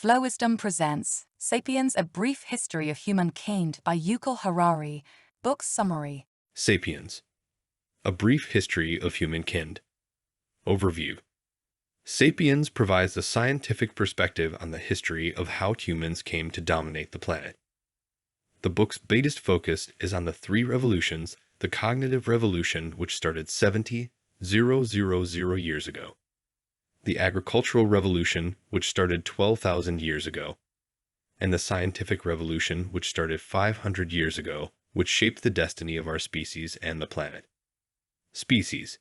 Flow Wisdom presents Sapiens, A Brief History of Humankind by Yuval Harari. Book summary. Sapiens, A Brief History of Humankind. Overview. Sapiens provides a scientific perspective on the history of how humans came to dominate the planet. The book's biggest focus is on the three revolutions: the cognitive revolution, which started 70,000 years ago; the agricultural revolution, which started 12,000 years ago; and the scientific revolution, which started 500 years ago, which shaped the destiny of our species and the planet. Species.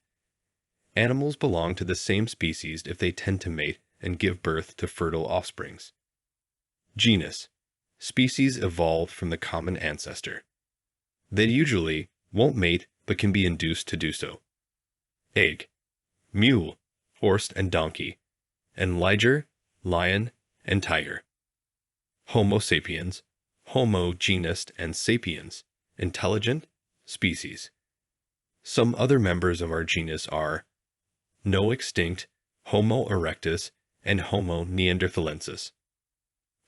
Animals belong to the same species if they tend to mate and give birth to fertile offsprings. Genus. Species evolved from the common ancestor. They usually won't mate but can be induced to do so. Egg. Mule, horse and donkey, and liger, lion and tiger. Homo sapiens, Homo genus and sapiens, intelligent species. Some other members of our genus are no extinct Homo erectus and Homo neanderthalensis.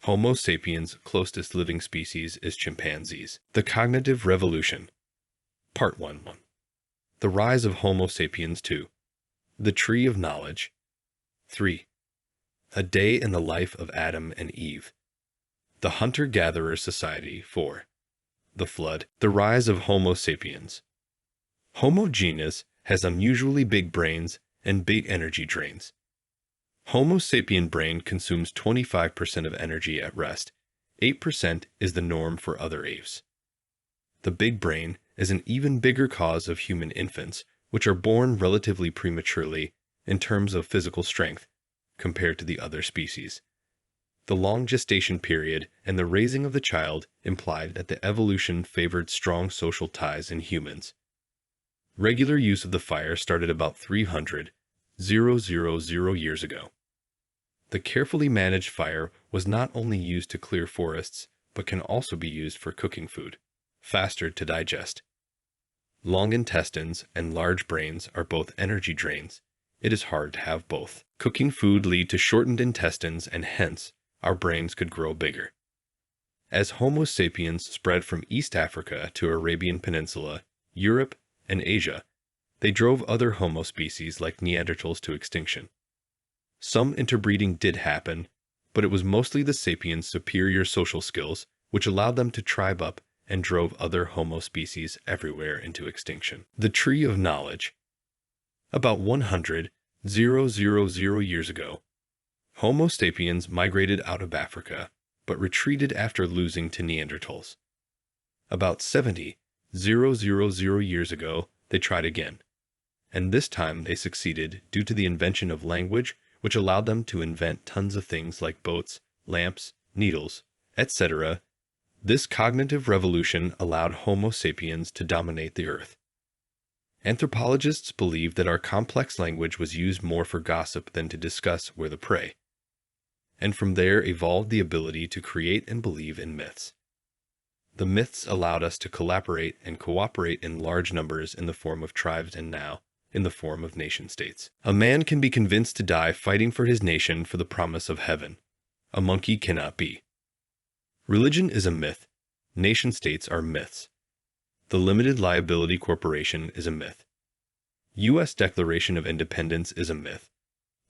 Homo sapiens' closest living species is chimpanzees. The Cognitive Revolution. Part 1. The Rise of Homo sapiens 2. The Tree of Knowledge. 3. A Day in the Life of Adam and Eve. The Hunter-Gatherer Society. 4. The Flood. The Rise of Homo sapiens. Homo genus has unusually big brains and big energy drains. Homo sapien brain consumes 25% of energy at rest. 8% is the norm for other apes. The big brain is an even bigger cause of human infants, which are born relatively prematurely in terms of physical strength compared to the other species. The long gestation period and the raising of the child implied that the evolution favored strong social ties in humans. Regular use of the fire started about 300,000 years ago. The carefully managed fire was not only used to clear forests, but can also be used for cooking food, faster to digest. Long intestines and large brains are both energy drains. It is hard to have both. Cooking food lead to shortened intestines, and hence, our brains could grow bigger. As Homo sapiens spread from East Africa to Arabian Peninsula, Europe, and Asia, they drove other Homo species like Neanderthals to extinction. Some interbreeding did happen, but it was mostly the sapiens' superior social skills which allowed them to tribe up and drove other Homo species everywhere into extinction. The Tree of Knowledge. About 100,000 years ago, Homo sapiens migrated out of Africa, but retreated after losing to Neanderthals. About 70,000 years ago, they tried again, and this time they succeeded due to the invention of language, which allowed them to invent tons of things like boats, lamps, needles, etc. This cognitive revolution allowed Homo sapiens to dominate the earth. Anthropologists believe that our complex language was used more for gossip than to discuss where the prey, and from there evolved the ability to create and believe in myths. The myths allowed us to collaborate and cooperate in large numbers in the form of tribes, and now in the form of nation-states. A man can be convinced to die fighting for his nation for the promise of heaven. A monkey cannot be. Religion is a myth. Nation-states are myths. The Limited Liability Corporation is a myth. U.S. Declaration of Independence is a myth.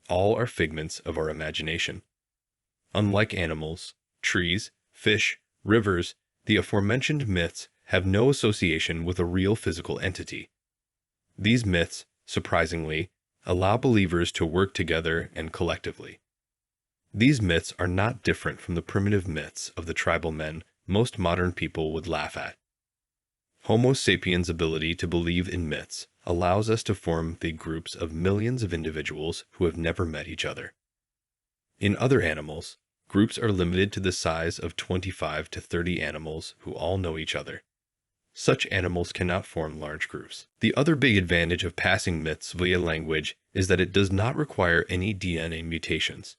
All are figments of our imagination. Unlike animals, trees, fish, rivers, the aforementioned myths have no association with a real physical entity. These myths, surprisingly, allow believers to work together and collectively. These myths are not different from the primitive myths of the tribal men most modern people would laugh at. Homo sapiens' ability to believe in myths allows us to form the groups of millions of individuals who have never met each other. In other animals, groups are limited to the size of 25 to 30 animals who all know each other. Such animals cannot form large groups. The other big advantage of passing myths via language is that it does not require any DNA mutations.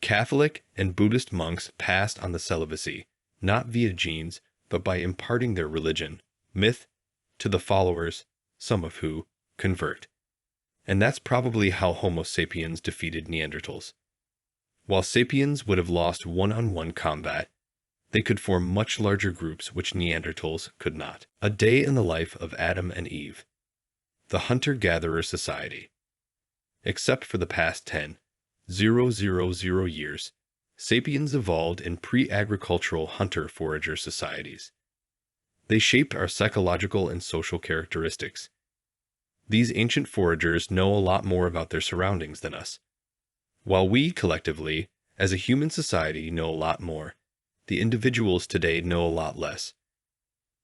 Catholic and Buddhist monks passed on the celibacy, not via genes, but by imparting their religion, myth, to the followers, some of who convert. And that's probably how Homo sapiens defeated Neanderthals. While sapiens would have lost one-on-one combat, they could form much larger groups which Neanderthals could not. A day in the life of Adam and Eve. The hunter-gatherer society. Except for the past 10,000 years, sapiens evolved in pre-agricultural hunter-forager societies. They shaped our psychological and social characteristics. These ancient foragers know a lot more about their surroundings than us. While we, collectively, as a human society, know a lot more, the individuals today know a lot less.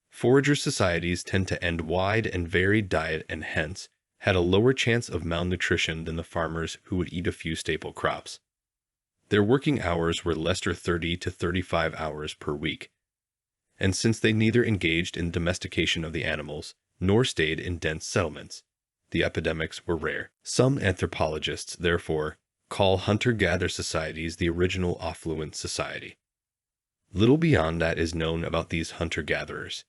Forager societies tend to end wide and varied diet and hence had a lower chance of malnutrition than the farmers who would eat a few staple crops. Their working hours were less than 30 to 35 hours per week. And since they neither engaged in domestication of the animals nor stayed in dense settlements, the epidemics were rare. Some anthropologists, therefore, call hunter-gatherer societies the original affluent society. Little beyond that is known about these hunter-gatherers.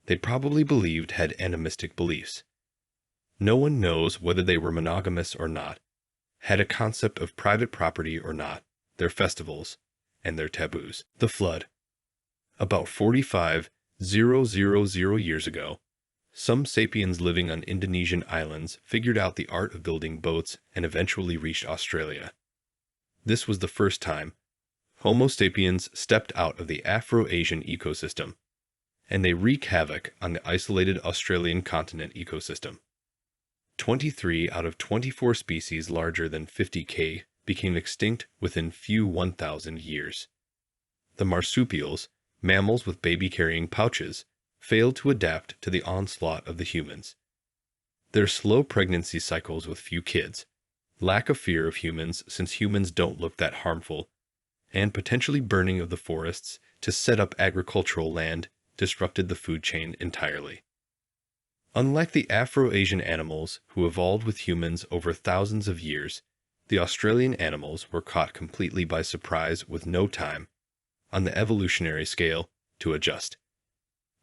They probably believed had animistic beliefs. No one knows whether they were monogamous or not, had a concept of private property or not, their festivals, and their taboos. The Flood. About 45,000 years ago, some sapiens living on Indonesian islands figured out the art of building boats and eventually reached Australia. This was the first time Homo sapiens stepped out of the Afro-Asian ecosystem, and they wreak havoc on the isolated Australian continent ecosystem. 23 out of 24 species larger than 50K became extinct within few 1,000 years. The marsupials, mammals with baby-carrying pouches, failed to adapt to the onslaught of the humans. Their slow pregnancy cycles with few kids, lack of fear of humans since humans don't look that harmful, and potentially burning of the forests to set up agricultural land disrupted the food chain entirely. Unlike the Afro-Asian animals who evolved with humans over thousands of years, the Australian animals were caught completely by surprise with no time, on the evolutionary scale, to adjust.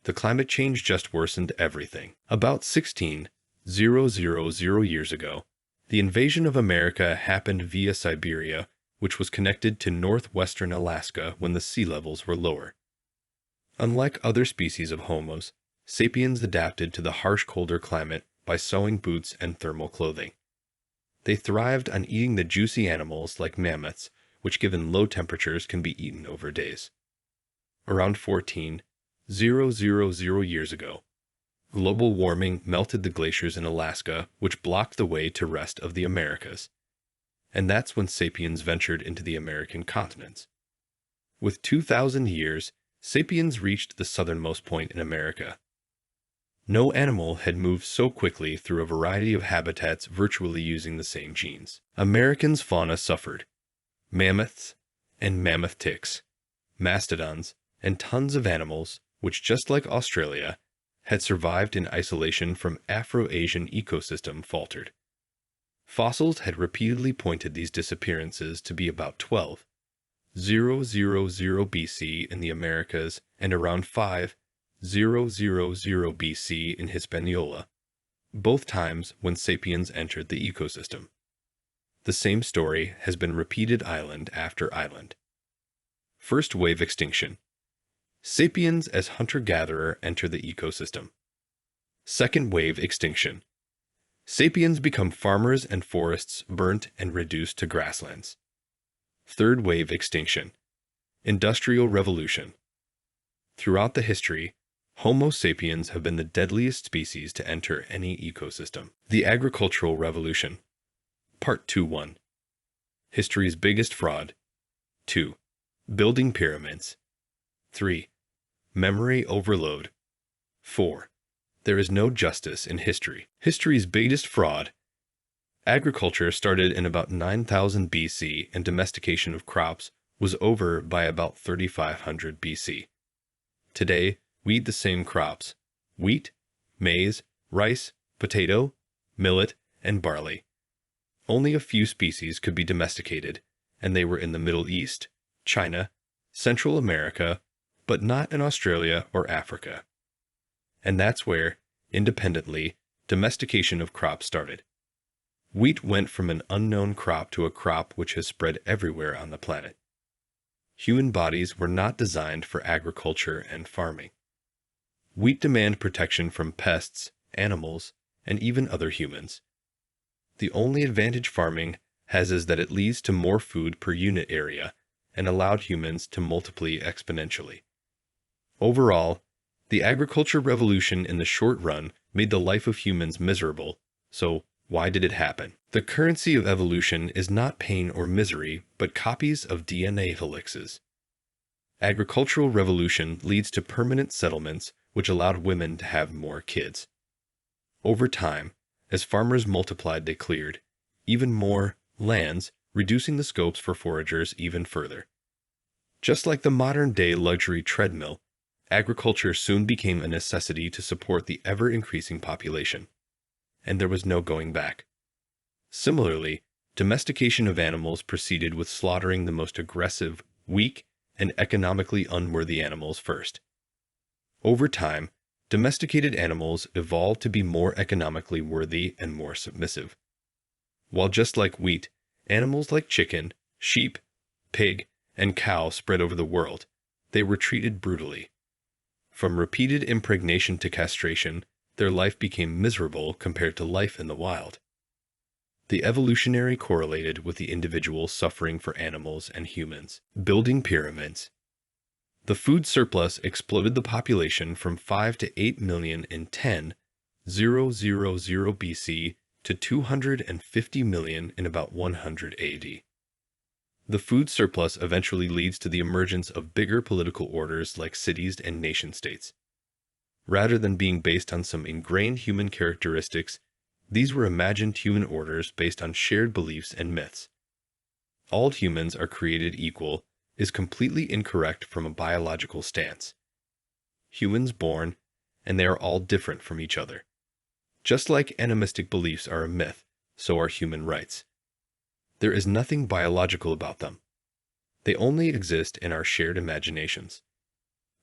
The climate change just worsened everything. About 16,000 years ago, the invasion of America happened via Siberia, which was connected to northwestern Alaska when the sea levels were lower. Unlike other species of homos, sapiens adapted to the harsh colder climate by sewing boots and thermal clothing. They thrived on eating the juicy animals like mammoths, which given low temperatures can be eaten over days. Around 14,000 years ago, global warming melted the glaciers in Alaska, which blocked the way to rest of the Americas. And that's when sapiens ventured into the American continents. With 2,000 years, sapiens reached the southernmost point in America. No animal had moved so quickly through a variety of habitats virtually using the same genes. Americans' fauna suffered. Mammoths and mammoth ticks, mastodons, and tons of animals, which just like Australia, had survived in isolation from Afro-Asian ecosystem faltered. Fossils had repeatedly pointed these disappearances to be about 12,000 BC in the Americas and around 5,000 BC in Hispaniola, both times when sapiens entered the ecosystem. The same story has been repeated island after island. First wave extinction. Sapiens as hunter-gatherer enter the ecosystem. Second wave extinction. Sapiens become farmers and forests burnt and reduced to grasslands. Third wave extinction. Industrial revolution. Throughout the history, Homo sapiens have been the deadliest species to enter any ecosystem. The agricultural revolution. Part 2.1. History's biggest fraud. 2. Building pyramids. 3. Memory overload. 4. There is no justice in history. History's biggest fraud. Agriculture started in about 9000 BC and domestication of crops was over by about 3500 BC. Today, we eat the same crops: wheat, maize, rice, potato, millet, and barley. Only a few species could be domesticated, and they were in the Middle East, China, Central America, but not in Australia or Africa. And that's where, independently, domestication of crops started. Wheat went from an unknown crop to a crop which has spread everywhere on the planet. Human bodies were not designed for agriculture and farming. Wheat demand protection from pests, animals, and even other humans. The only advantage farming has is that it leads to more food per unit area and allowed humans to multiply exponentially. Overall, the agriculture revolution in the short run made the life of humans miserable, so why did it happen? The currency of evolution is not pain or misery, but copies of DNA helixes. Agricultural revolution leads to permanent settlements which allowed women to have more kids. Over time, as farmers multiplied, they cleared even more lands, reducing the scopes for foragers even further. Just like the modern-day luxury treadmill, agriculture soon became a necessity to support the ever-increasing population, and there was no going back. Similarly, domestication of animals proceeded with slaughtering the most aggressive, weak, and economically unworthy animals first. Over time, domesticated animals evolved to be more economically worthy and more submissive. While just like wheat, animals like chicken, sheep, pig, and cow spread over the world, they were treated brutally. From repeated impregnation to castration, their life became miserable compared to life in the wild. The evolutionary correlated with the individual suffering for animals and humans. Building pyramids. The food surplus exploded the population from 5 to 8 million in 10,000 BC to 250 million in about 100 AD. The food surplus eventually leads to the emergence of bigger political orders like cities and nation-states. Rather than being based on some ingrained human characteristics, these were imagined human orders based on shared beliefs and myths. All humans are created equal is completely incorrect from a biological stance. Humans born, and they are all different from each other. Just like animistic beliefs are a myth, so are human rights. There is nothing biological about them. They only exist in our shared imaginations.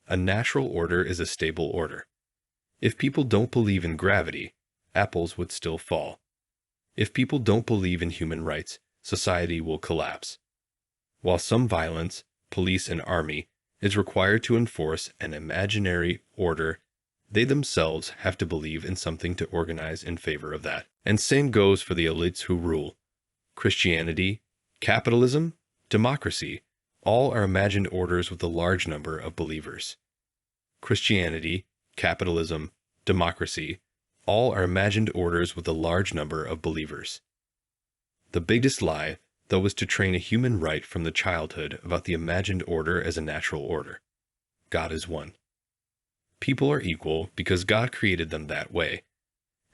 A natural order is a stable order. If people don't believe in gravity, apples would still fall. If people don't believe in human rights, society will collapse. While some violence, police and army, is required to enforce an imaginary order, they themselves have to believe in something to organize in favor of that. And same goes for the elites who rule. Christianity, capitalism, democracy, all are imagined orders with a large number of believers. Christianity, capitalism, democracy, all are imagined orders with a large number of believers. The biggest lie, though, is to train a human right from the childhood about the imagined order as a natural order. God is one. People are equal because God created them that way,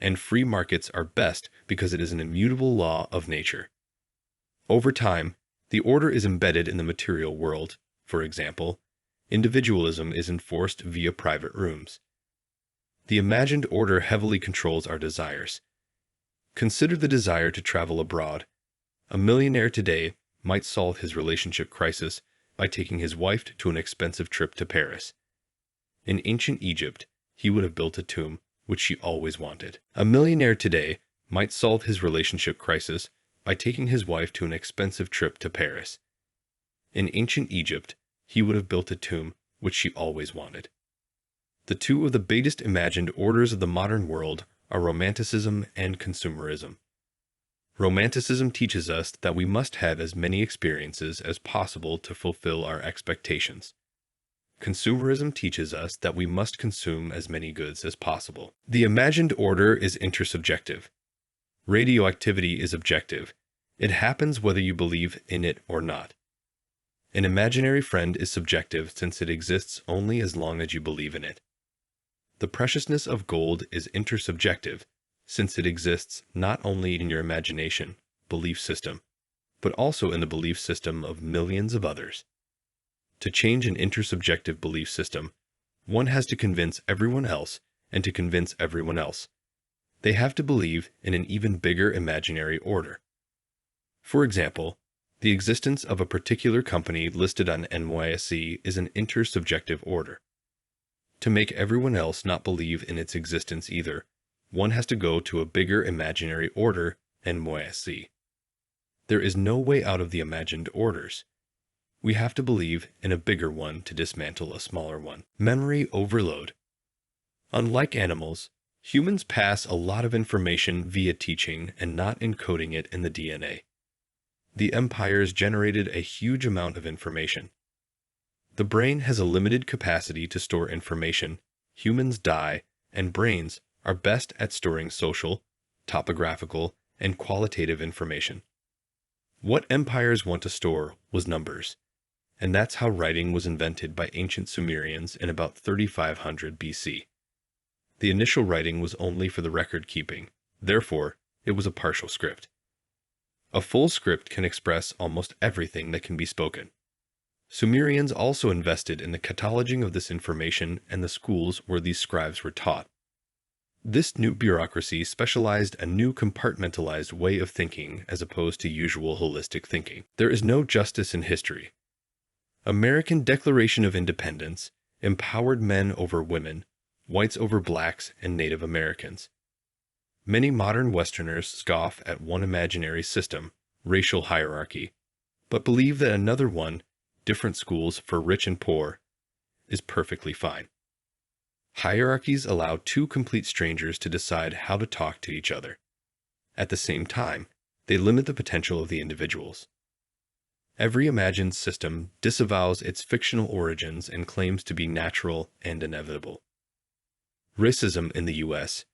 and free markets are best because it is an immutable law of nature. Over time, the order is embedded in the material world. For example, individualism is enforced via private rooms. The imagined order heavily controls our desires. Consider the desire to travel abroad. A millionaire today might solve his relationship crisis by taking his wife to an expensive trip to Paris. In ancient Egypt, he would have built a tomb, which she always wanted. A millionaire today might solve his relationship crisis by taking his wife to an expensive trip to Paris. In ancient Egypt, he would have built a tomb, which she always wanted. The two of the biggest imagined orders of the modern world are romanticism and consumerism. Romanticism teaches us that we must have as many experiences as possible to fulfill our expectations. Consumerism teaches us that we must consume as many goods as possible. The imagined order is intersubjective. Radioactivity is objective. It happens whether you believe in it or not. An imaginary friend is subjective since it exists only as long as you believe in it. The preciousness of gold is intersubjective since it exists not only in your imagination, belief system, but also in the belief system of millions of others. To change an intersubjective belief system, one has to convince everyone else and to convince everyone else. They have to believe in an even bigger imaginary order. For example, the existence of a particular company listed on NYSE is an intersubjective order. To make everyone else not believe in its existence either, one has to go to a bigger imaginary order and moiesi. There is no way out of the imagined orders. We have to believe in a bigger one to dismantle a smaller one. Memory overload. Unlike animals, humans pass a lot of information via teaching and not encoding it in the DNA. The empires generated a huge amount of information. The brain has a limited capacity to store information. Humans die, and brains are best at storing social, topographical, and qualitative information. What empires want to store was numbers, and that's how writing was invented by ancient Sumerians in about 3500 BC. The initial writing was only for the record keeping, therefore, it was a partial script. A full script can express almost everything that can be spoken. Sumerians also invested in the cataloging of this information and the schools where these scribes were taught. This new bureaucracy specialized a new compartmentalized way of thinking as opposed to usual holistic thinking. There is no justice in history. American Declaration of Independence empowered men over women, whites over blacks, and Native Americans. Many modern Westerners scoff at one imaginary system, racial hierarchy, but believe that another one, different schools for rich and poor, is perfectly fine. Hierarchies allow two complete strangers to decide how to talk to each other. At the same time, they limit the potential of the individuals. Every imagined system disavows its fictional origins and claims to be natural and inevitable. Racism in the U.S.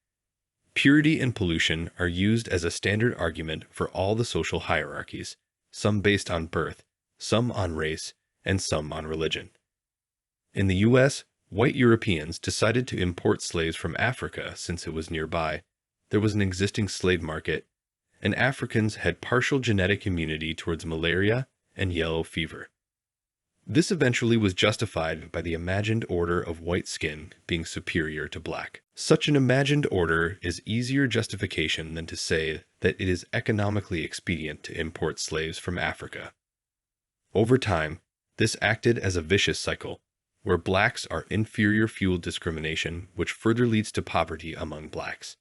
Purity and pollution are used as a standard argument for all the social hierarchies, some based on birth, some on race, and some on religion. In the U.S., white Europeans decided to import slaves from Africa since it was nearby. There was an existing slave market, and Africans had partial genetic immunity towards malaria and yellow fever. This eventually was justified by the imagined order of white skin being superior to black. Such an imagined order is easier justification than to say that it is economically expedient to import slaves from Africa. Over time, this acted as a vicious cycle, where blacks are inferior fueled discrimination, which further leads to poverty among blacks.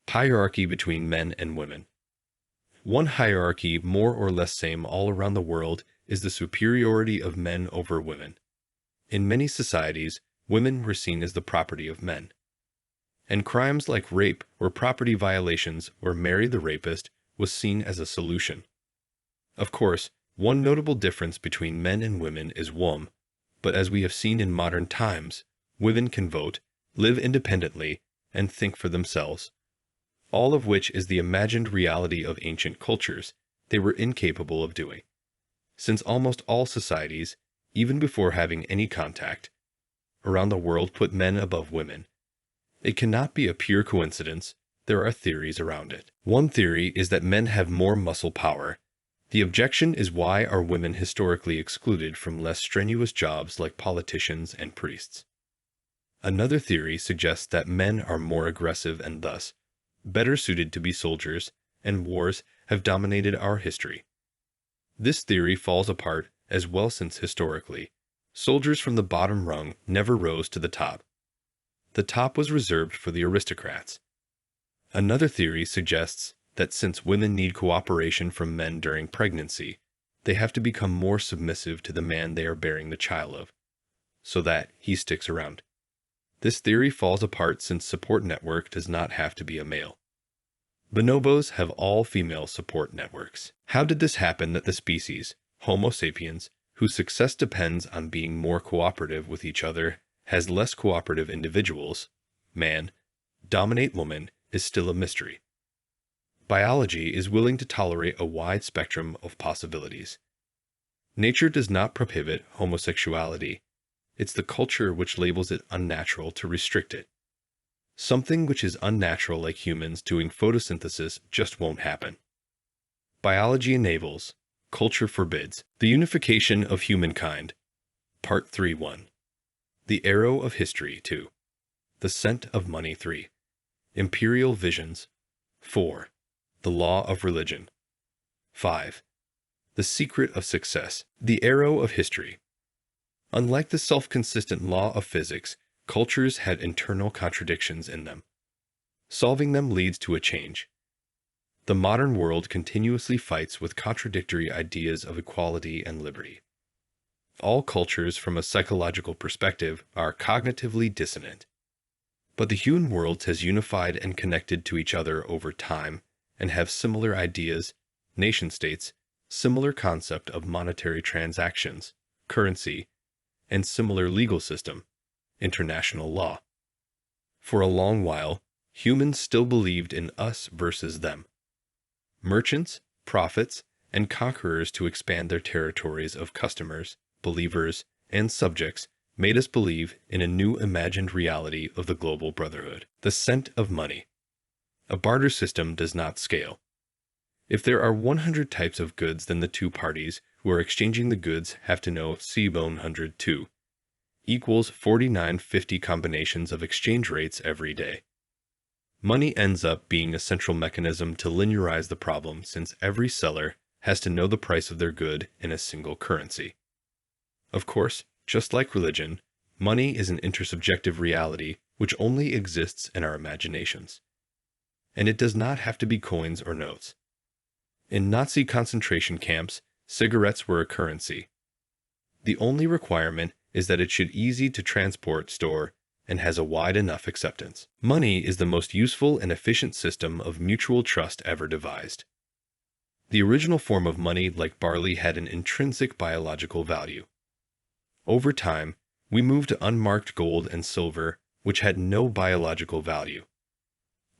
Hierarchy between men and women. One hierarchy more or less same all around the world is the superiority of men over women. In many societies, women were seen as the property of men. And crimes like rape or property violations where marry the rapist was seen as a solution. Of course, one notable difference between men and women is womb, but as we have seen in modern times, women can vote, live independently, and think for themselves. All of which is the imagined reality of ancient cultures they were incapable of doing. Since almost all societies, even before having any contact, around the world put men above women. It cannot be a pure coincidence, there are theories around it. One theory is that men have more muscle power. The objection is why are women historically excluded from less strenuous jobs like politicians and priests? Another theory suggests that men are more aggressive and thus better suited to be soldiers, and wars have dominated our history. This theory falls apart as well since historically, soldiers from the bottom rung never rose to the top. The top was reserved for the aristocrats. Another theory suggests that since women need cooperation from men during pregnancy, they have to become more submissive to the man they are bearing the child of, so that he sticks around. This theory falls apart since support network does not have to be a male. Bonobos have all female support networks. How did this happen that the species, Homo sapiens, whose success depends on being more cooperative with each other, has less cooperative individuals, man, dominate woman, is still a mystery. Biology is willing to tolerate a wide spectrum of possibilities. Nature does not prohibit homosexuality. It's the culture which labels it unnatural to restrict it. Something which is unnatural like humans doing photosynthesis just won't happen. Biology enables, culture forbids. The unification of humankind. Part 3.1. The Arrow of History 2. The Scent of Money 3. Imperial Visions 4. The Law of Religion 5. The Secret of Success. The Arrow of History. Unlike the self-consistent law of physics, cultures had internal contradictions in them. Solving them leads to a change. The modern world continuously fights with contradictory ideas of equality and liberty. All cultures, from a psychological perspective, are cognitively dissonant. But the human world has unified and connected to each other over time and have similar ideas, nation-states, similar concept of monetary transactions, currency, and similar legal system, international law. For a long while, humans still believed in us versus them. Merchants, prophets, and conquerors to expand their territories of customers, believers, and subjects made us believe in a new imagined reality of the global brotherhood. The scent of money. A barter system does not scale. If there are 100 types of goods, then the two parties who are exchanging the goods have to know C102 equals 4950 combinations of exchange rates every day. Money ends up being a central mechanism to linearize the problem, since every seller has to know the price of their good in a single currency. Of course, just like religion, money is an intersubjective reality which only exists in our imaginations. And it does not have to be coins or notes. In Nazi concentration camps, cigarettes were a currency. The only requirement is that it should easy to transport, store, and has a wide enough acceptance. Money is the most useful and efficient system of mutual trust ever devised. The original form of money, like barley, had an intrinsic biological value. Over time, we moved to unmarked gold and silver, which had no biological value.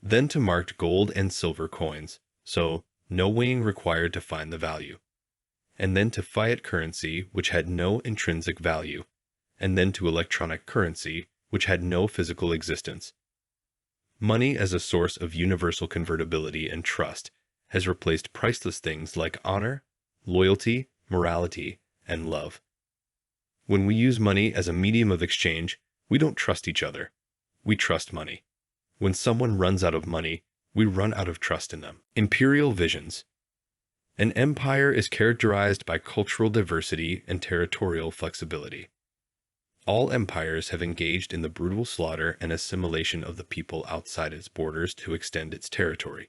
Then to marked gold and silver coins, so no weighing required to find the value. And then to fiat currency, which had no intrinsic value. And then to electronic currency, which had no physical existence. Money as a source of universal convertibility and trust has replaced priceless things like honor, loyalty, morality, and love. When we use money as a medium of exchange, we don't trust each other. We trust money. When someone runs out of money, we run out of trust in them. Imperial visions. An empire is characterized by cultural diversity and territorial flexibility. All empires have engaged in the brutal slaughter and assimilation of the people outside its borders to extend its territory.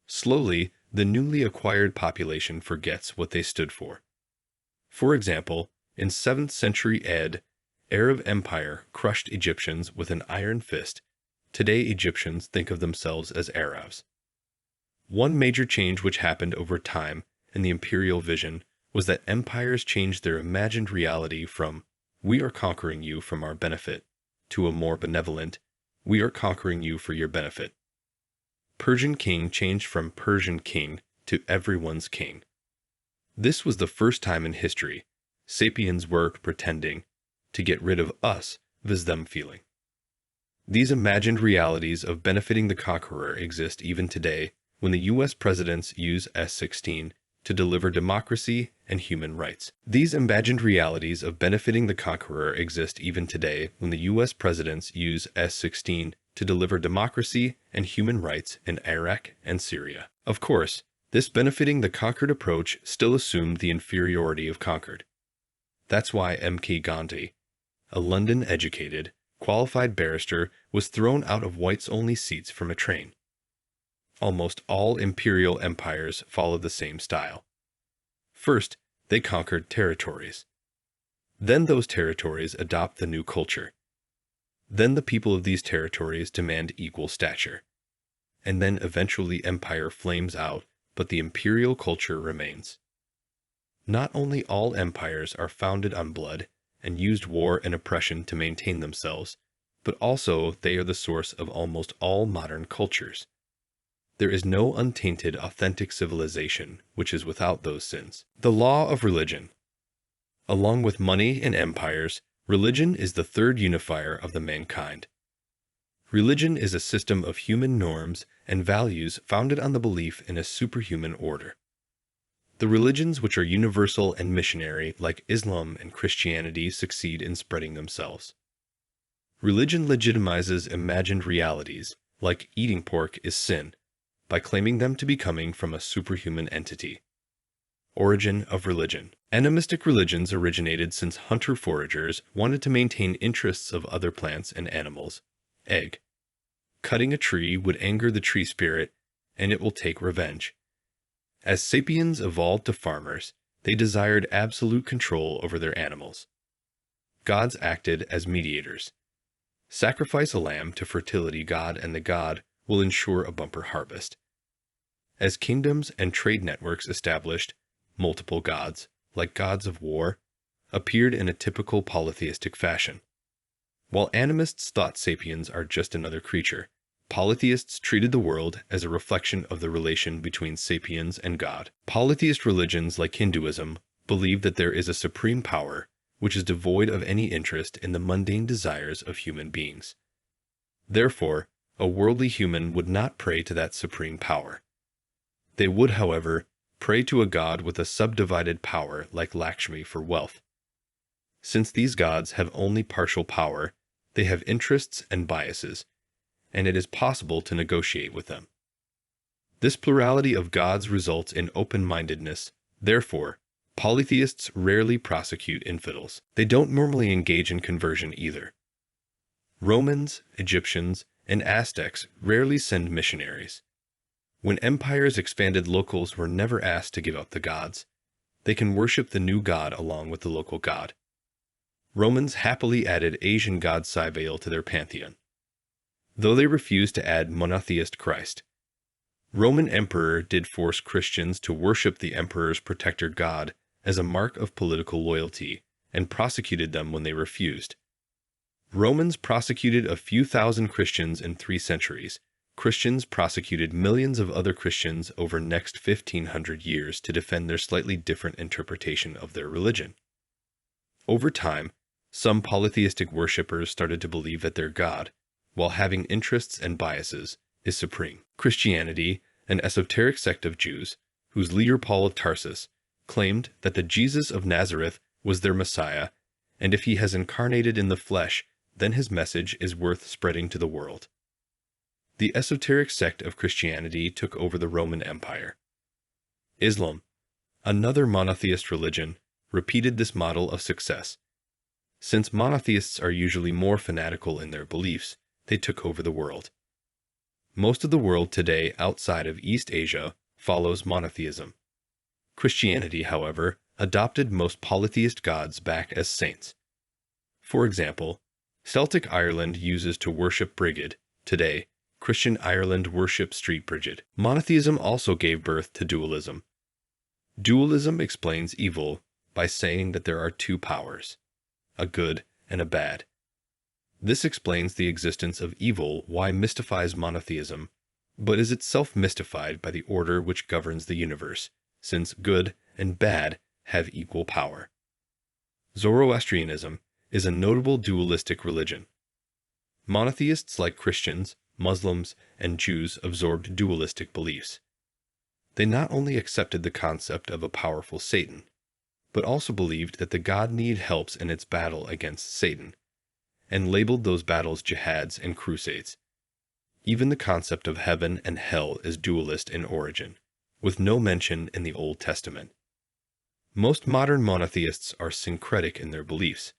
Slowly, the newly acquired population forgets what they stood for. For example, in 7th century Arab Empire crushed Egyptians with an iron fist. Today Egyptians think of themselves as Arabs. One major change which happened over time in the imperial vision was that empires changed their imagined reality from "we are conquering you from our benefit" to a more benevolent "we are conquering you for your benefit." Persian king changed from Persian king to everyone's king. This was the first time in history Sapiens were pretending to get rid of us vis them feeling. These imagined realities of benefiting the conqueror exist even today when the U.S. presidents use S-16 to deliver democracy and human rights. These imagined realities of benefiting the conqueror exist even today when the U.S. presidents use S-16 to deliver democracy and human rights in Iraq and Syria. Of course, this benefiting the conquered approach still assumed the inferiority of conquered. That's why M.K. Gandhi, a London-educated, qualified barrister, was thrown out of whites-only seats from a train. Almost all imperial empires followed the same style. First, they conquered territories. Then those territories adopt the new culture. Then the people of these territories demand equal stature. And then eventually empire flames out, but the imperial culture remains. Not only all empires are founded on blood and used war and oppression to maintain themselves, but also they are the source of almost all modern cultures. There is no untainted, authentic civilization which is without those sins. The law of religion. Along with money and empires, religion is the third unifier of the mankind. Religion is a system of human norms and values founded on the belief in a superhuman order. The religions which are universal and missionary, like Islam and Christianity, succeed in spreading themselves. Religion legitimizes imagined realities, like eating pork is sin, by claiming them to be coming from a superhuman entity. Origin of religion. Animistic religions originated since hunter-foragers wanted to maintain interests of other plants and animals. Egg. Cutting a tree would anger the tree spirit, and it will take revenge. As sapiens evolved to farmers, they desired absolute control over their animals. Gods acted as mediators. Sacrifice a lamb to fertility god and the god will ensure a bumper harvest. As kingdoms and trade networks established, multiple gods, like gods of war, appeared in a typical polytheistic fashion. While animists thought sapiens are just another creature, polytheists treated the world as a reflection of the relation between sapiens and God. Polytheist religions like Hinduism believe that there is a supreme power which is devoid of any interest in the mundane desires of human beings. Therefore, a worldly human would not pray to that supreme power. They would, however, pray to a god with a subdivided power like Lakshmi for wealth. Since these gods have only partial power, they have interests and biases, and it is possible to negotiate with them. This plurality of gods results in open-mindedness. Therefore, polytheists rarely prosecute infidels. They don't normally engage in conversion either. Romans, Egyptians, and Aztecs rarely send missionaries. When empires expanded, locals were never asked to give up the gods. They can worship the new god along with the local god. Romans happily added Asian god Cybele to their pantheon, though they refused to add monotheist Christ. Roman emperor did force Christians to worship the emperor's protector god as a mark of political loyalty, and prosecuted them when they refused. Romans prosecuted a few thousand Christians in 3 centuries. Christians prosecuted millions of other Christians over next 1500 years to defend their slightly different interpretation of their religion. Over time, some polytheistic worshippers started to believe that their God, while having interests and biases, is supreme. Christianity, an esoteric sect of Jews, whose leader Paul of Tarsus claimed that the Jesus of Nazareth was their Messiah, and if he has incarnated in the flesh, then his message is worth spreading to the world. The esoteric sect of Christianity took over the Roman Empire. Islam, another monotheist religion, repeated this model of success. Since monotheists are usually more fanatical in their beliefs, they took over the world. Most of the world today outside of East Asia follows monotheism. Christianity, however, adopted most polytheist gods back as saints. For example, Celtic Ireland uses to worship Brigid. Today, Christian Ireland worships Street Brigid. Monotheism also gave birth to dualism. Dualism explains evil by saying that there are 2 powers, a good and a bad. This explains the existence of evil, why mystifies monotheism, but is itself mystified by the order which governs the universe, since good and bad have equal power. Zoroastrianism is a notable dualistic religion. Monotheists like Christians, Muslims, and Jews absorbed dualistic beliefs. They not only accepted the concept of a powerful Satan, but also believed that the God needed help in its battle against Satan, and labeled those battles jihads and crusades. Even the concept of heaven and hell is dualist in origin, with no mention in the Old Testament. Most modern monotheists are syncretic in their beliefs.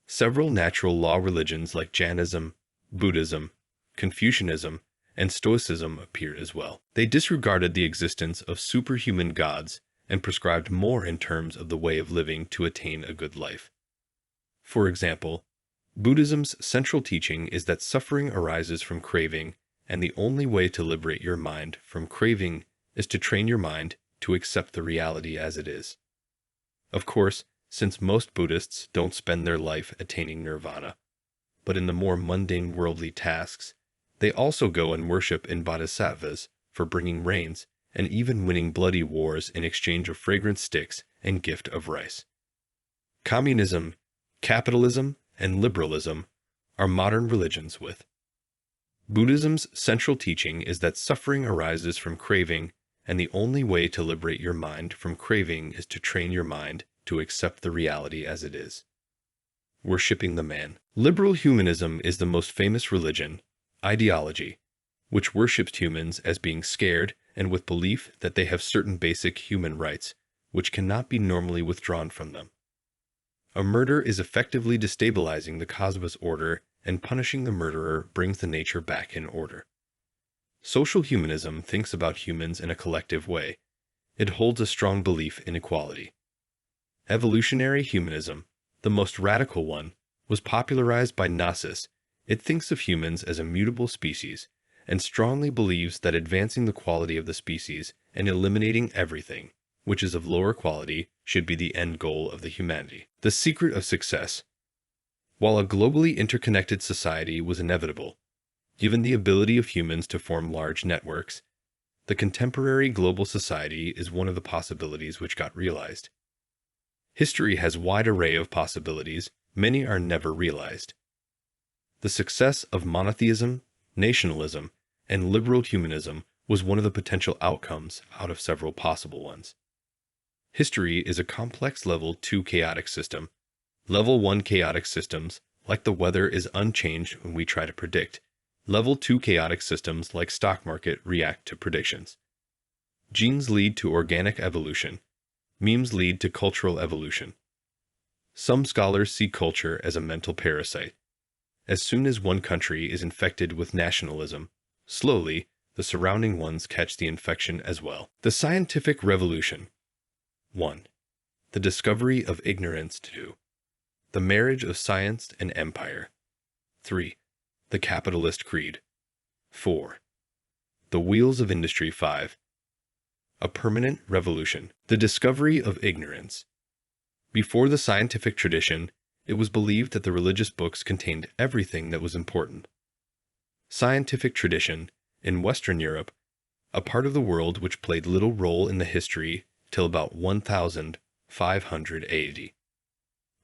Several natural law religions like Jainism, Buddhism, Confucianism, and Stoicism appeared as well. They disregarded the existence of superhuman gods and prescribed more in terms of the way of living to attain a good life. For example, Buddhism's central teaching is that suffering arises from craving, and the only way to liberate your mind from craving is to train your mind to accept the reality as it is. Of course, since most Buddhists don't spend their life attaining nirvana, but in the more mundane worldly tasks, they also go and worship in bodhisattvas for bringing rains and even winning bloody wars in exchange of fragrant sticks and gift of rice. Communism, capitalism, and liberalism are modern religions with. Buddhism's central teaching is that suffering arises from craving, and the only way to liberate your mind from craving is to train your mind to accept the reality as it is. Worshipping the man. Liberal humanism is the most famous religion, ideology, which worships humans as being scared and with belief that they have certain basic human rights, which cannot be normally withdrawn from them. A murder is effectively destabilizing the cosmos order, and punishing the murderer brings the nature back in order. Social humanism thinks about humans in a collective way. It holds a strong belief in equality. Evolutionary humanism, the most radical one, was popularized by Gnosis. It thinks of humans as a mutable species and strongly believes that advancing the quality of the species and eliminating everything, which is of lower quality, should be the end goal of the humanity. The secret of success. While a globally interconnected society was inevitable, given the ability of humans to form large networks, the contemporary global society is one of the possibilities which got realized. History has a wide array of possibilities, many are never realized. The success of monotheism, nationalism, and liberal humanism was one of the potential outcomes out of several possible ones. History is a complex level 2 chaotic system. Level 1 chaotic systems, like the weather, is unchanged when we try to predict. Level 2 chaotic systems, like stock market, react to predictions. Genes lead to organic evolution. Memes lead to cultural evolution. Some scholars see culture as a mental parasite. As soon as one country is infected with nationalism, slowly, the surrounding ones catch the infection as well. The scientific revolution. 1. The discovery of ignorance. 2. The marriage of science and empire. 3. The capitalist creed. 4. The wheels of industry. 5. A permanent revolution. The discovery of ignorance. Before the scientific tradition, it was believed that the religious books contained everything that was important. Scientific tradition, in Western Europe, a part of the world which played little role in the history till about 1500 AD.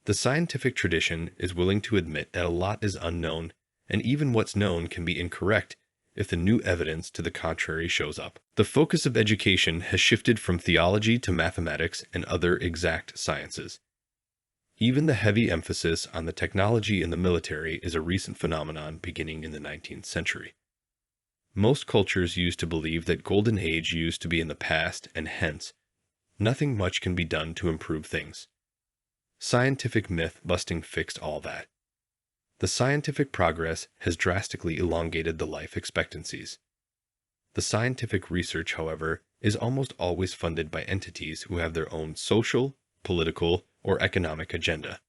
The scientific tradition is willing to admit that a lot is unknown, and even what's known can be incorrect if the new evidence to the contrary shows up. The focus of education has shifted from theology to mathematics and other exact sciences. Even the heavy emphasis on the technology in the military is a recent phenomenon beginning in the 19th century. Most cultures used to believe that golden age used to be in the past, and hence, nothing much can be done to improve things. Scientific myth-busting fixed all that. The scientific progress has drastically elongated the life expectancies. The scientific research, however, is almost always funded by entities who have their own social, political, or economic agenda.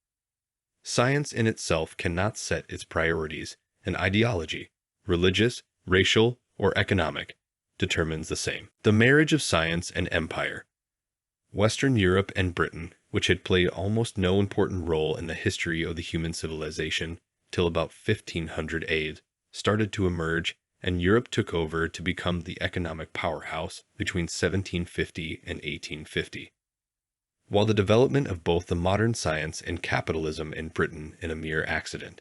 Science in itself cannot set its priorities, and ideology, religious, racial, or economic, determines the same. The marriage of science and empire. Western Europe and Britain, which had played almost no important role in the history of the human civilization till about 1500 AD, started to emerge, and Europe took over to become the economic powerhouse between 1750 and 1850. While the development of both the modern science and capitalism in Britain is a mere accident.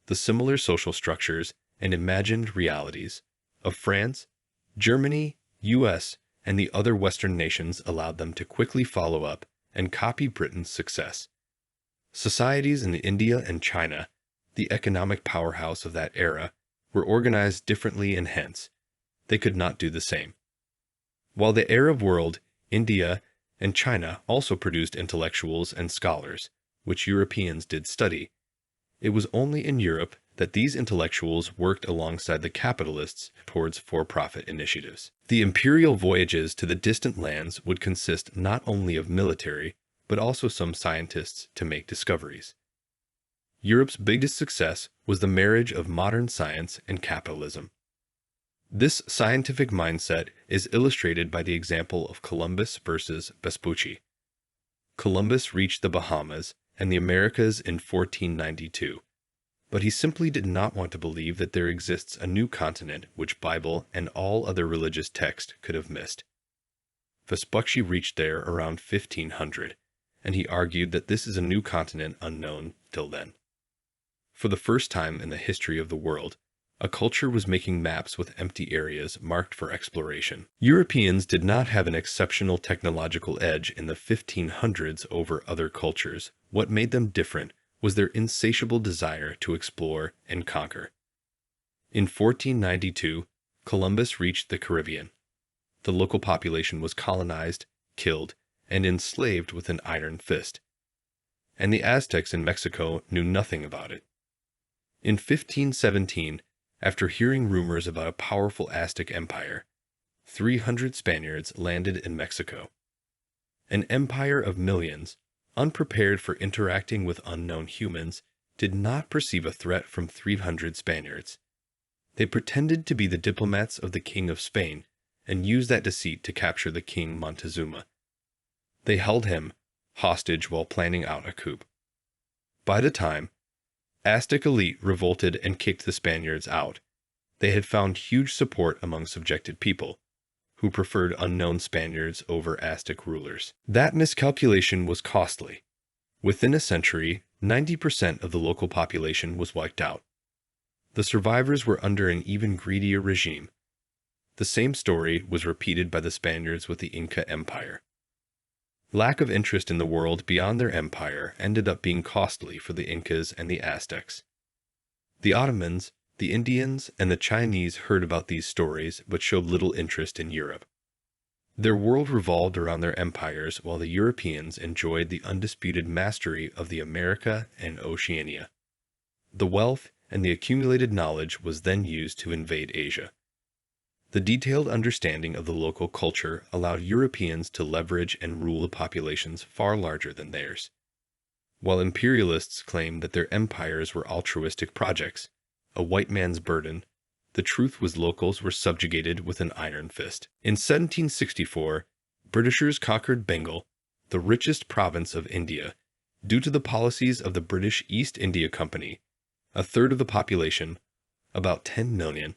The similar social structures and imagined realities of France, Germany, US, and the other Western nations allowed them to quickly follow up and copy Britain's success. Societies in India and China, the economic powerhouse of that era, were organized differently, and hence, they could not do the same. While the Arab world, India, and China also produced intellectuals and scholars, which Europeans did study, it was only in Europe that these intellectuals worked alongside the capitalists towards for-profit initiatives. The imperial voyages to the distant lands would consist not only of military, but also some scientists to make discoveries. Europe's biggest success was the marriage of modern science and capitalism. This scientific mindset is illustrated by the example of Columbus versus Vespucci. Columbus reached the Bahamas and the Americas in 1492, but he simply did not want to believe that there exists a new continent which Bible and all other religious texts could have missed. Vespucci reached there around 1500, and he argued that this is a new continent unknown till then. For the first time in the history of the world, a culture was making maps with empty areas marked for exploration. Europeans did not have an exceptional technological edge in the 1500s over other cultures. What made them different was their insatiable desire to explore and conquer. In 1492, Columbus reached the Caribbean. The local population was colonized, killed, and enslaved with an iron fist. And the Aztecs in Mexico knew nothing about it. In 1517, After hearing rumors about a powerful Aztec empire, 300 Spaniards landed in Mexico. An empire of millions, unprepared for interacting with unknown humans, did not perceive a threat from 300 Spaniards. They pretended to be the diplomats of the King of Spain and used that deceit to capture the King Montezuma. They held him hostage while planning out a coup. By the time Aztec elite revolted and kicked the Spaniards out, they had found huge support among subjected people, who preferred unknown Spaniards over Aztec rulers. That miscalculation was costly. Within a century, 90% of the local population was wiped out. The survivors were under an even greedier regime. The same story was repeated by the Spaniards with the Inca Empire. Lack of interest in the world beyond their empire ended up being costly for the Incas and the Aztecs. The Ottomans, the Indians, and the Chinese heard about these stories but showed little interest in Europe. Their world revolved around their empires while the Europeans enjoyed the undisputed mastery of the America and Oceania. The wealth and the accumulated knowledge was then used to invade Asia. The detailed understanding of the local culture allowed Europeans to leverage and rule the populations far larger than theirs. While imperialists claimed that their empires were altruistic projects, a white man's burden, the truth was locals were subjugated with an iron fist. In 1764, Britishers conquered Bengal, the richest province of India. Due to the policies of the British East India Company, a third of the population, about 10 million,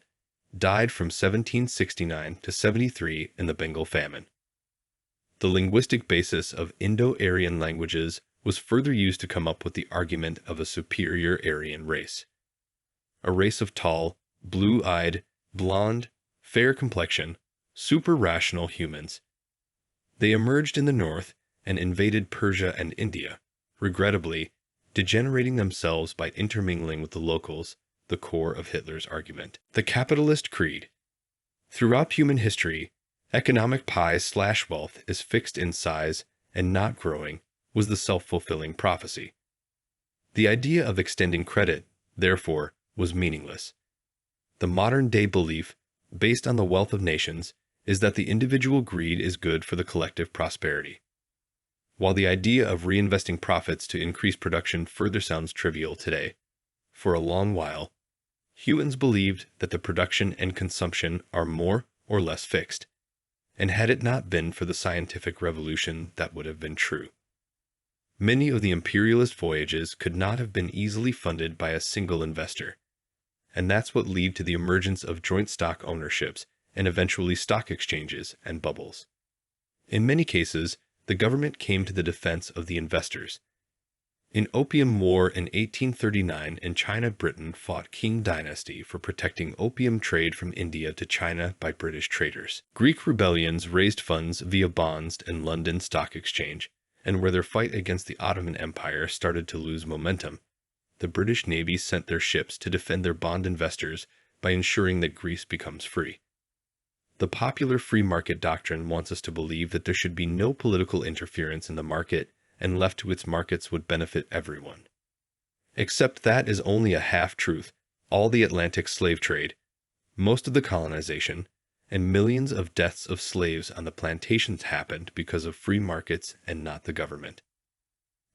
died from 1769 to 73 in the Bengal famine. The linguistic basis of Indo-Aryan languages was further used to come up with the argument of a superior Aryan race. A race of tall, blue-eyed, blonde, fair complexion, super-rational humans. They emerged in the north and invaded Persia and India, regrettably, degenerating themselves by intermingling with the locals, the core of Hitler's argument. The capitalist creed. Throughout human history, economic pie/wealth is fixed in size and not growing was the self-fulfilling prophecy. The idea of extending credit, therefore, was meaningless. The modern-day belief, based on the wealth of nations, is that the individual greed is good for the collective prosperity. While the idea of reinvesting profits to increase production further sounds trivial today, for a long while, humans believed that the production and consumption are more or less fixed, and had it not been for the scientific revolution, that would have been true. Many of the imperialist voyages could not have been easily funded by a single investor, and that's what led to the emergence of joint stock ownerships and eventually stock exchanges and bubbles. In many cases, the government came to the defense of the investors. In Opium War in 1839 in China, Britain fought Qing dynasty for protecting opium trade from India to China by British traders. Greek rebellions raised funds via bonds and London Stock Exchange, and where their fight against the Ottoman Empire started to lose momentum, the British Navy sent their ships to defend their bond investors by ensuring that Greece becomes free. The popular free market doctrine wants us to believe that there should be no political interference in the market, and left to its markets would benefit everyone. Except that is only a half-truth. All the Atlantic slave trade, most of the colonization, and millions of deaths of slaves on the plantations happened because of free markets and not the government.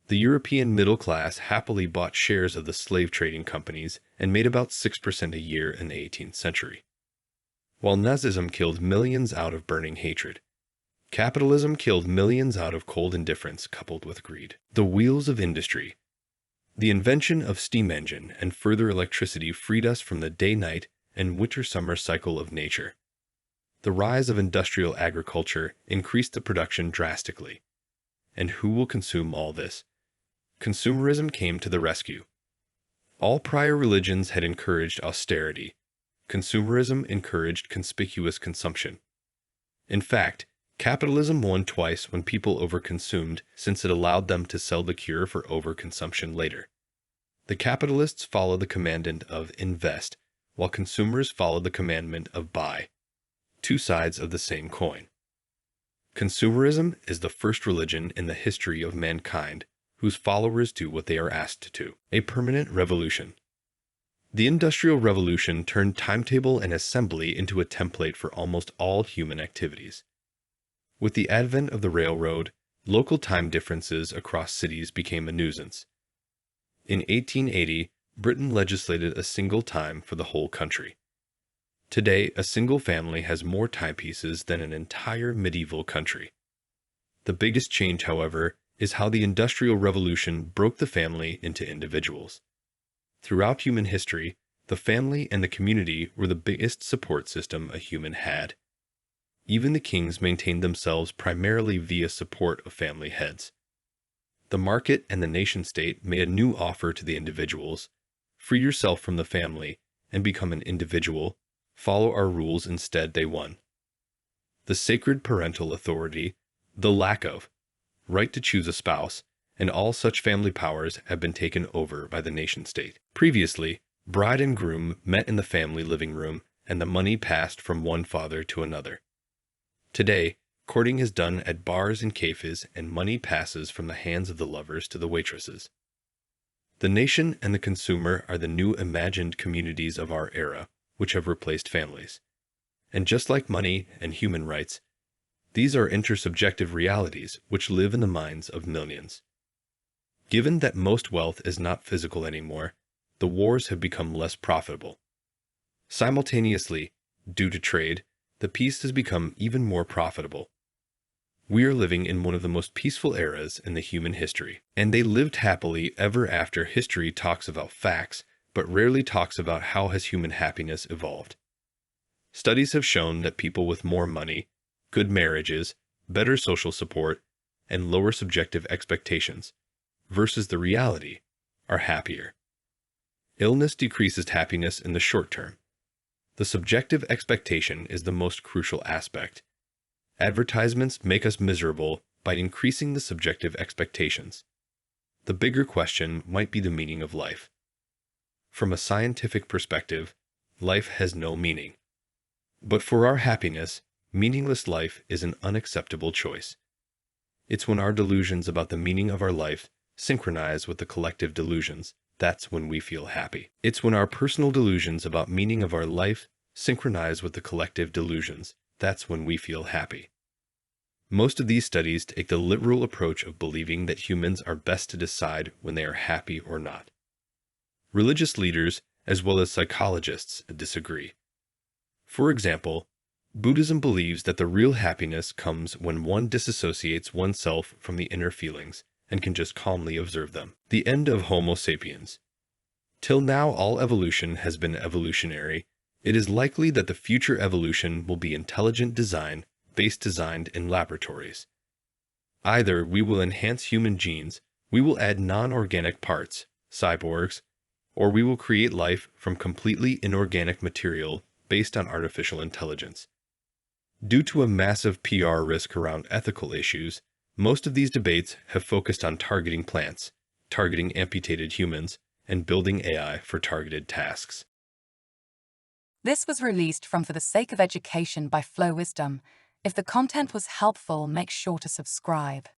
The European middle class happily bought shares of the slave trading companies and made about 6% a year in the 18th century. While Nazism killed millions out of burning hatred, capitalism killed millions out of cold indifference coupled with greed. The wheels of industry. The invention of steam engine and further electricity freed us from the day-night and winter-summer cycle of nature. The rise of industrial agriculture increased the production drastically. And who will consume all this? Consumerism came to the rescue. All prior religions had encouraged austerity. Consumerism encouraged conspicuous consumption. In fact, capitalism won twice when people overconsumed, since it allowed them to sell the cure for overconsumption later. The capitalists followed the commandment of invest, while consumers followed the commandment of buy. Two sides of the same coin. Consumerism is the first religion in the history of mankind whose followers do what they are asked to. A permanent revolution. The Industrial Revolution turned timetable and assembly into a template for almost all human activities. With the advent of the railroad, local time differences across cities became a nuisance. In 1880, Britain legislated a single time for the whole country. Today, a single family has more timepieces than an entire medieval country. The biggest change, however, is how the Industrial Revolution broke the family into individuals. Throughout human history, the family and the community were the biggest support system a human had. Even the kings maintained themselves primarily via support of family heads. The market and the nation-state made a new offer to the individuals: free yourself from the family and become an individual, follow our rules instead. They won. The sacred parental authority, the lack of right to choose a spouse, and all such family powers have been taken over by the nation-state. Previously, bride and groom met in the family living room and the money passed from one father to another. Today, courting is done at bars and cafes, and money passes from the hands of the lovers to the waitresses. The nation and the consumer are the new imagined communities of our era, which have replaced families. And just like money and human rights, these are intersubjective realities which live in the minds of millions. Given that most wealth is not physical anymore, the wars have become less profitable. Simultaneously, due to trade, the peace has become even more profitable. We are living in one of the most peaceful eras in the human history, and they lived happily ever after. History talks about facts, but rarely talks about how has human happiness evolved. Studies have shown that people with more money, good marriages, better social support, and lower subjective expectations, versus the reality, are happier. Illness decreases happiness in the short term. The subjective expectation is the most crucial aspect. Advertisements make us miserable by increasing the subjective expectations. The bigger question might be the meaning of life. From a scientific perspective, life has no meaning. But for our happiness, meaningless life is an unacceptable choice. It's when our delusions about the meaning of our life synchronize with the collective delusions, that's when we feel happy. It's when our personal delusions about meaning of our life synchronize with the collective delusions, that's when we feel happy. Most of these studies take the literal approach of believing that humans are best to decide when they are happy or not. Religious leaders, as well as psychologists, disagree. For example, Buddhism believes that the real happiness comes when one disassociates oneself from the inner feelings and can just calmly observe them. The end of Homo sapiens. Till now, all evolution has been evolutionary. It is likely that the future evolution will be intelligent design, based designed in laboratories. Either we will enhance human genes, we will add non-organic parts, cyborgs, or we will create life from completely inorganic material based on artificial intelligence. Due to a massive PR risk around ethical issues, most of these debates have focused on targeting plants, targeting amputated humans, and building AI for targeted tasks. This was released from For the Sake of Education by Flow Wisdom. If the content was helpful, make sure to subscribe.